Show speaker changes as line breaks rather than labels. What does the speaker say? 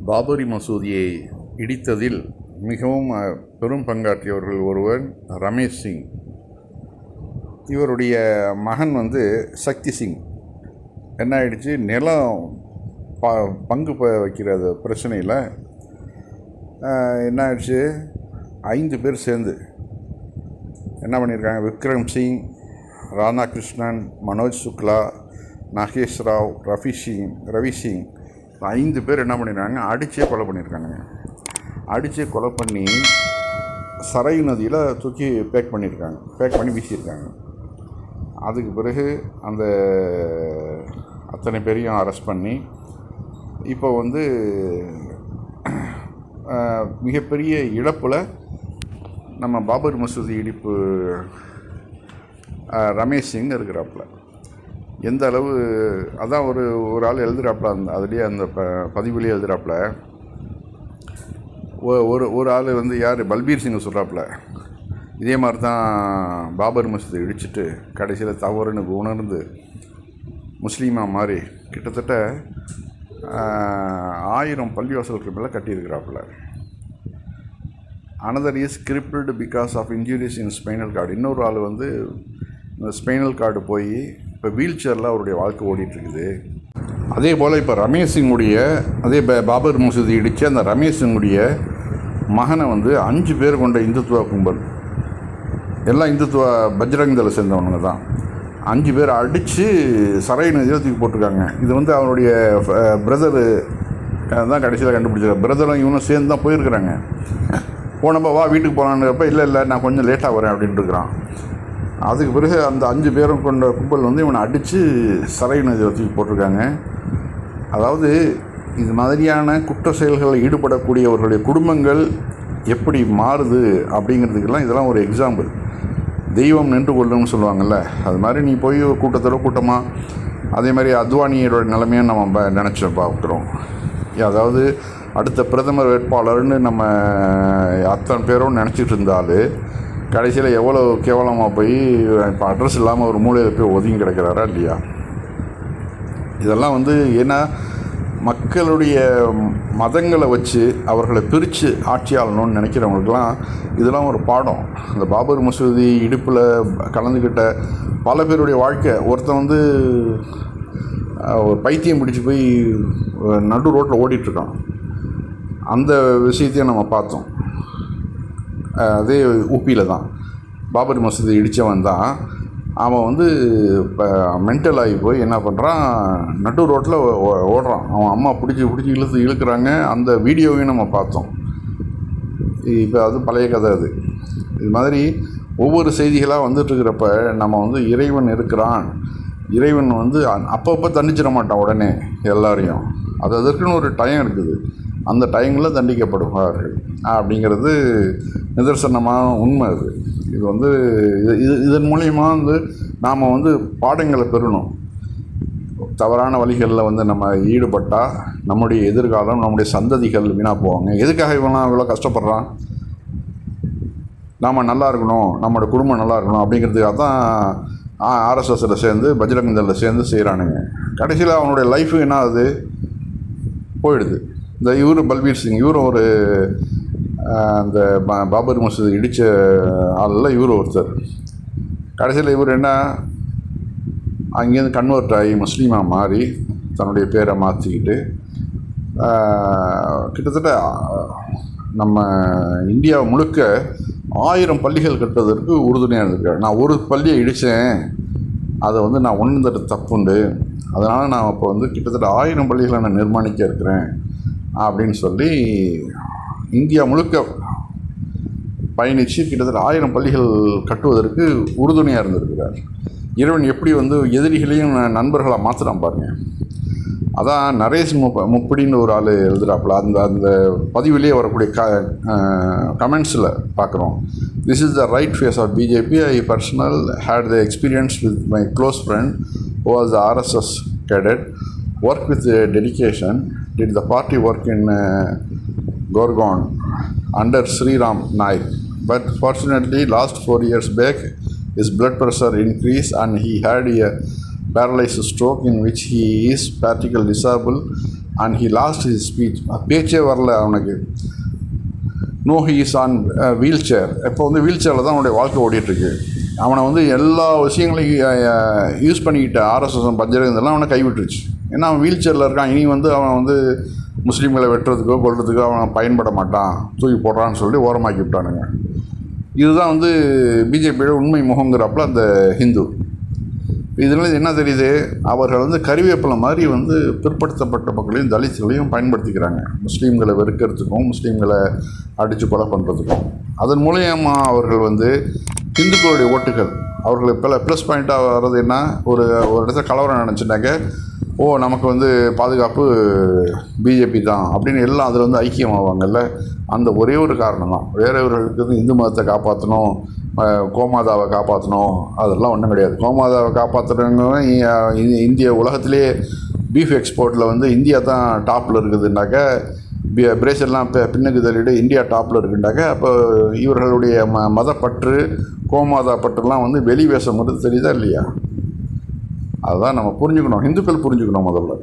பாபரி மசூதியை இடித்ததில் மிகவும் பெரும் பங்காற்றியவர்கள் ஒருவர் ரமேஷ் சிங். இவருடைய மகன் சக்தி சிங். என்ன ஆயிடுச்சு, நிலம் பங்கு வைக்கிற பிரச்சனையில் என்ன ஆயிடுச்சு, 5 பேர் சேர்ந்து என்ன பண்ணியிருக்காங்க, விக்ரம் சிங், ராதாகிருஷ்ணன், மனோஜ் சுக்லா, நாகேஷ் ராவ், ரவி சிங் 5 பேர் என்ன பண்ணியிருக்காங்க, அடித்தே கொலை பண்ணியிருக்காங்க. அடித்தே கொலை பண்ணி சரை நதியில் தூக்கி பேக் பண்ணி வீசியிருக்காங்க. அதுக்கு பிறகு அந்த அத்தனை பேரையும் அரெஸ்ட் பண்ணி இப்போ மிகப்பெரிய இழப்பில் நம்ம பாபர் மசூதி இடிப்பு ரமேஷ் சிங் இருக்கிறாப்புல. எந்த அளவு அதான் ஒரு ஆள் எழுதுகிறாப்புல, அதுலேயே அந்த பதிவுலேயே எழுதுகிறாப்புல. ஒரு ஆள் யார், பல்பீர் சிங் சொல்கிறாப்புல, இதே மாதிரி தான் பாபர் மசூதி இடிச்சிட்டு கடைசியில் தவறுன்னு உணர்ந்து முஸ்லீமாக மாறி கிட்டத்தட்ட 1000 பள்ளிவாசலுக்கு மேலே கட்டியிருக்கிறாப்புல. Another is crippled because of injuries in spinal cord. இன்னொரு ஆள் இந்த ஸ்பைனல் கார்டு போய் இப்போ வீல் சேரில் அவருடைய வாழ்க்கை ஓடிட்டுருக்குது. அதே போல் இப்போ ரமேஷ் சிங்குடைய பாபர் மசூதி இடித்து அந்த ரமேஷ் சிங்குடைய மகனை 5 பேர் கொண்ட இந்துத்துவ கும்பல், எல்லாம் இந்துத்துவ பஜ்ரங் தளை சேர்ந்தவனுங்க தான், 5 பேர் அடித்து சரை நதியில் தூக்கி போட்டிருக்காங்க. இது அவருடைய பிரதரு தான் கடைசியில் கண்டுபிடிச்சிருக்காங்க. பிரதரும் இவனும் சேர்ந்து தான் போயிருக்கிறாங்க. போனப்போ வா வீட்டுக்கு போகலான்றப்ப இல்லை நான் கொஞ்சம் லேட்டாக வரேன் அப்படின்ட்டு இருக்கிறான். அதுக்கு பிறகு அந்த 5 பேரும் கொண்ட கும்பல் இவனை அடித்து சரை நதியில் தூக்கி போட்டிருக்காங்க. அதாவது இது மாதிரியான குற்ற செயல்களில் ஈடுபடக்கூடியவர்களுடைய குடும்பங்கள் எப்படி மாறுது அப்படிங்கிறதுக்கெல்லாம் இதெல்லாம் ஒரு எக்ஸாம்பிள். தெய்வம் நின்று கொள்ளும்னு சொல்லுவாங்கள்ல, அது மாதிரி நீ போய் கூட்டமாக அதே மாதிரி அத்வானியோட நிலைமையை நம்ம நினச்சி பார்க்குறோம். அதாவது அடுத்த பிரதமர் வேட்பாளர்னு நம்ம அத்தனை பேரும் நினச்சிட்டு இருந்தாலும் கடைசியில் எவ்வளோ கேவலமாக போய் இப்போ அட்ரஸ் இல்லாமல் ஒரு மூலையில் போய் ஒதுங்கி கிடக்கிறாரா இல்லையா? இதெல்லாம் ஏன்னா மக்களுடைய மதங்களை வச்சு அவர்களை பிரித்து ஆட்சி ஆளணும்னு நினைக்கிறவங்களுக்கெல்லாம் இதெல்லாம் ஒரு பாடம். இந்த பாபர் மசூதி இடிப்பில் கலந்துக்கிட்ட பல பேருடைய வாழ்க்கை, ஒருத்தன் ஒரு பைத்தியம் பிடிச்சி போய் நடு ரோட்டில் ஓடிட்டுருக்கான். அந்த விஷயத்தையும் நம்ம பார்த்தோம். அதே ஊப்பியில் தான் பாபர் மசூதி இடித்தவன் தான். அவன் இப்போ மென்டல் ஆகி போய் என்ன பண்ணுறான், நடு ரோட்டில் ஓடுறான். அவன் அம்மா பிடிச்சி இழுக்கிறாங்க. அந்த வீடியோவையும் நம்ம பார்த்தோம். இப்போ அது பழைய கதை. இது மாதிரி ஒவ்வொரு செய்திகளாக வந்துட்டுருக்கிறப்ப நம்ம இறைவன் இருக்கிறான், இறைவன் அப்பப்போ தண்டிச்சிட மாட்டான் உடனே எல்லாரையும். அதற்குன்னு ஒரு டைம் இருக்குது, அந்த டைமில் தண்டிக்கப்படுவார்கள் அப்படிங்கிறது நிதர்சனமான உண்மை. இது இதன் மூலிமா நாம் பாடங்களை பெறணும். தவறான வழிகளில் நம்ம ஈடுபட்டால் நம்முடைய எதிர்காலம், நம்முடைய சந்ததிகள் வீணாக போவாங்க. எதுக்காக இவ்வளோ கஷ்டப்படுறான்? நாம் நல்லா இருக்கணும், நம்மளோட குடும்பம் நல்லா இருக்கணும் அப்படிங்கிறதுக்காக தான் ஆர்எஸ்எஸில் சேர்ந்து பஜ்ரங் தளில் சேர்ந்து செய்கிறானுங்க. கடைசியில் அவனுடைய லைஃபு என்ன ஆகுது, போயிடுது. இவர் பல்பீர் சிங், இவரும் ஒரு அந்த பாபர் மசூதி இடித்த ஆளில் இவர் ஒருத்தர். கடைசியில் இவர் என்ன, அங்கேருந்து கன்வெர்ட் ஆகி முஸ்லீமாக மாறி தன்னுடைய பேரை மாற்றிக்கிட்டு கிட்டத்தட்ட நம்ம இந்தியா முழுக்க 1000 பள்ளிகள் கட்டுவதற்கு உறுதுணையாக இருந்திருக்காரு. நான் ஒரு பள்ளியை இடித்தேன், அதை நான் உணர்ந்துட்டு தப்புண்டு, அதனால் நான் இப்போ கிட்டத்தட்ட 1000 பள்ளிகளை நான் நிர்மாணிக்க இருக்கிறேன் அப்படின்னு சொல்லி இந்தியா முழுக்க பயணித்து கிட்டத்தட்ட 1000 பள்ளிகள் கட்டுவதற்கு உறுதுணையாக இருந்திருக்கிறார். இறைவன் எப்படி எதிரிகளையும் நண்பர்களாக மாற்றுறான் பாருங்க. அதான் நரேஷ் முப்படின்னு ஒரு ஆள் எழுதுகிறாப்புல. அந்த பதிவிலேயே வரக்கூடிய கமெண்ட்ஸில் பார்க்குறோம். This is the right face of BJP. I personal hate the experience with my close friend who was the RSS cadet, worked with dedication, did the party work in Gorgon under Sri Ram Naik. But fortunately, last 4 years back, his blood pressure increased and he had a paralysis stroke in which he is practically disabled and he lost his speech. பேச்சே வரல அவனுக்கு. No he is on wheelchair. இப்போ வந்து wheel சேரில் தான் அவனுடைய வாழ்க்கை ஓடிட்டுருக்கு. அவனை வந்து எல்லா விஷயங்களையும் யூஸ் பண்ணிக்கிட்ட ஆர்எஸ்எஸ் பஞ்சர் இதெல்லாம் அவனை கைவிட்டுருச்சு. ஏன்னா அவன் வீல் சேரில் இருக்கான். இனி வந்து அவன் வந்து முஸ்லீம்களை வெட்டுறதுக்கோ கொல்றதுக்கோ அவன் பயன்பட மாட்டான், தூக்கி போடுறான்னு சொல்லி ஓரமாக்கி விட்டானுங்க. இதுதான் வந்து பிஜேபியோட உண்மை முகங்கிறாப்புல அந்த ஹிந்து. இதனால் என்ன தெரியுது, அவர்கள் வந்து கறிவேப்பிலை மாதிரி வந்து பிற்படுத்தப்பட்ட மக்களையும் தலித்துகளையும் பயன்படுத்திக்கிறாங்க முஸ்லீம்களை வெறுக்கிறதுக்கும் முஸ்லீம்களை அடித்து கொலை பண்ணுறதுக்கும். அதன் மூலயமா அவர்கள் வந்து இந்துக்களுடைய ஓட்டுகள் அவர்களுக்கு ப்ளஸ் பாயிண்ட்டாக வர்றது என்ன, ஒரு இடத்துல கலவரம் நினச்சிட்டாங்க, ஓ நமக்கு வந்து பாதுகாப்பு பிஜேபி தான் அப்படின்னு எல்லாம் அதில் வந்து ஐக்கியமாவாங்கல்ல. அந்த ஒரே ஒரு காரணம் தான். வேறவர்களுக்கு வந்து இந்து மதத்தை காப்பாற்றணும், கோமாதாவை காப்பாற்றணும், அதெல்லாம் ஒன்றும் கிடையாது. கோமாதாவை காப்பாற்றுறவங்க இந்திய உலகத்திலே பீஃப் எக்ஸ்போர்ட்டில் வந்து இந்தியா தான் டாப்பில் இருக்குதுன்னாக்க, பிரேசில்லாம் பின்னுக்கு தள்ளிட்டு இந்தியா டாப்பில் இருக்குண்டாக்க, அப்போ இவர்களுடைய மதப்பற்று கோமாதா பற்றுலாம் வந்து வெளி வேஷம் வந்து தெரியுதா இல்லையா? அதுதான் நம்ம புரிஞ்சுக்கணும், இந்துக்கள் புரிஞ்சுக்கணும் முதல்ல.